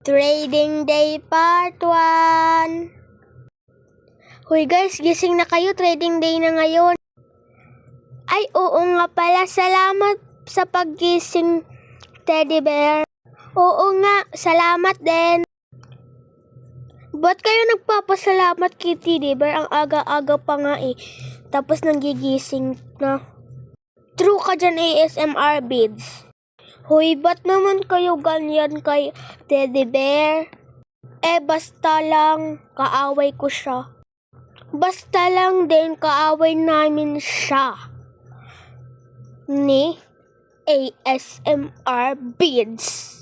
Trading Day Part 1. Hoy guys, gising na kayo. Trading Day na ngayon. Ay, oo nga pala. Salamat sa paggising, Teddy Bear. Oo nga, salamat din. Ba't kayo nagpapasalamat kay Teddy Bear? Ang aga-aga pa nga eh. Tapos nanggigising na. True ka dyan, ASMR Bids. Hoy, ba't naman kayo ganyan kay Teddy Bear? Basta lang, kaaway ko siya. Basta lang din, kaaway namin siya. Ni ASMR Bids.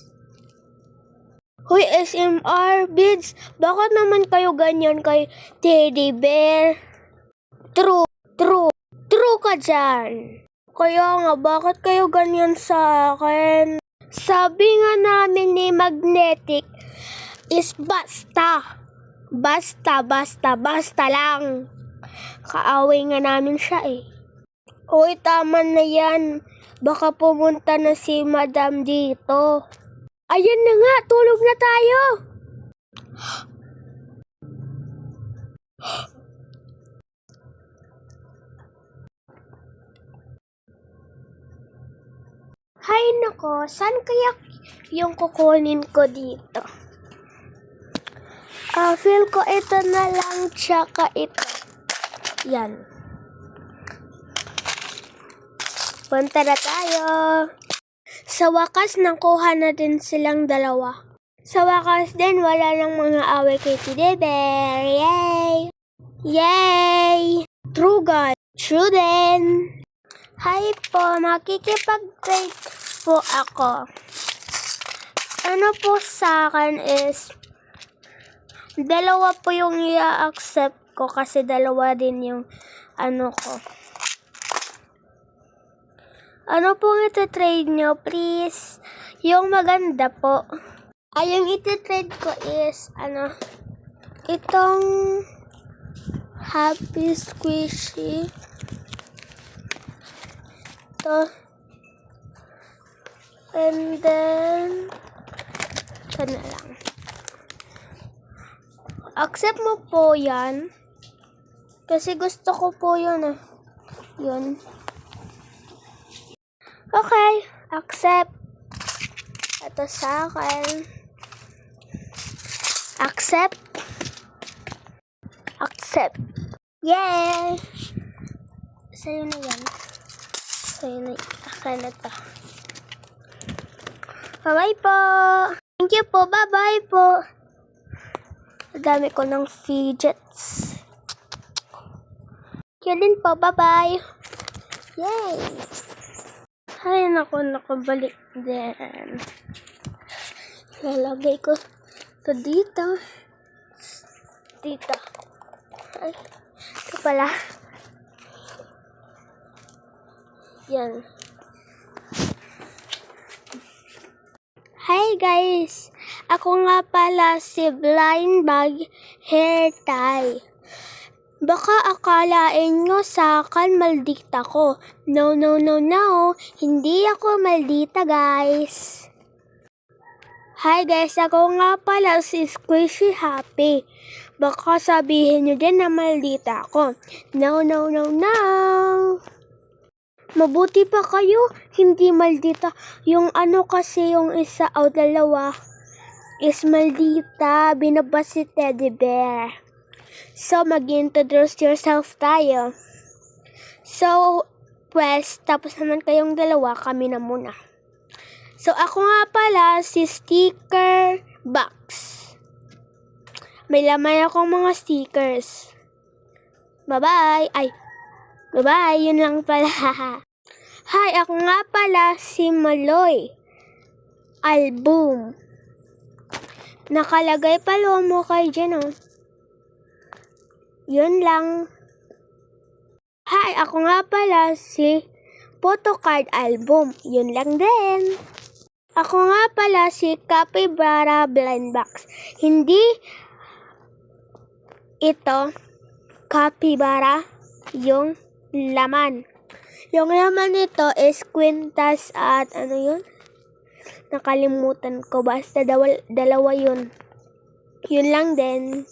Hoy, ASMR Bids, bakit naman kayo ganyan kay Teddy Bear? True ka dyan. Kaya nga, bakit kayo ganyan sa akin? Sabi nga namin ni Magnetic is basta. Basta lang. Kaaway nga namin siya eh. Hoy, tama na yan. Baka pumunta na si Madam dito. Ayan na nga, tulog na tayo. Hay nako, saan kaya yung kukunin ko dito? Feel ko ito na lang, tsaka ito. Yan. Punta na tayo. Sa wakas, nakuha na din silang dalawa. Sa wakas din, wala nang mga away kay Teddy Bear. Yay! Yay! True God. True din. Hi po, makikipag-trade po ako. Ano po sa akin is, dalawa po yung i-accept ko kasi dalawa din yung ano ko. Ano pong iti-trade nyo, please? Yung maganda po. Yung iti-trade ko is, itong Happy Squishy. Ito. And then, ito na lang. Accept mo po yan. Kasi gusto ko po yun Yun. Okay, accept. Ito sa akin. Accept. Yay! Sa'yo na yan. Sa'yo na akin na to. Bye-bye po. Thank you po. Bye-bye po. Dami ko ng fidgets. Kaya din po. Bye-bye. Yay! Ay, nakabalik din. Lalagay ko ito dito. Dito. Ay, ito pala. Yan. Hi guys! Ako nga pala si Blind Bag Hair Tie. Baka akalain nyo sa akin maldita ko. No. Hindi ako maldita, guys. Hi guys, ako nga pala si Squishy Happy. Baka sabihin nyo din na maldita ako. No. Mabuti pa kayo, hindi maldita. Yung kasi yung isa o dalawa is maldita. Binabas si Teddy Bear. So, mag-introduce yourself tayo. So, tapos naman kayong dalawa, kami na muna. So, ako nga pala si Sticker Box. May laman akong mga stickers. Bye-bye. Bye-bye. Yun lang pala. Hi, ako nga pala si Maloy Album. Nakalagay pa mo kayo dyan, Yun lang. Hi, ako nga pala si Photocard Album. Yun lang din. Ako nga pala si Capybara Blind Box. Hindi ito Capybara yung laman. Yung laman nito is Quintas at ano yun? Nakalimutan ko. Basta dalawa yun. Yun lang din.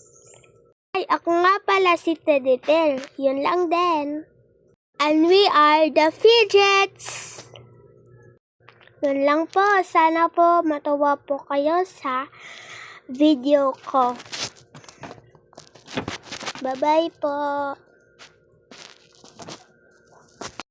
Ay, ako nga pala si Teddy Bear. Yun lang din. And we are the Fidgets. Yun lang po. Sana po matuwa po kayo sa video ko. Bye-bye po.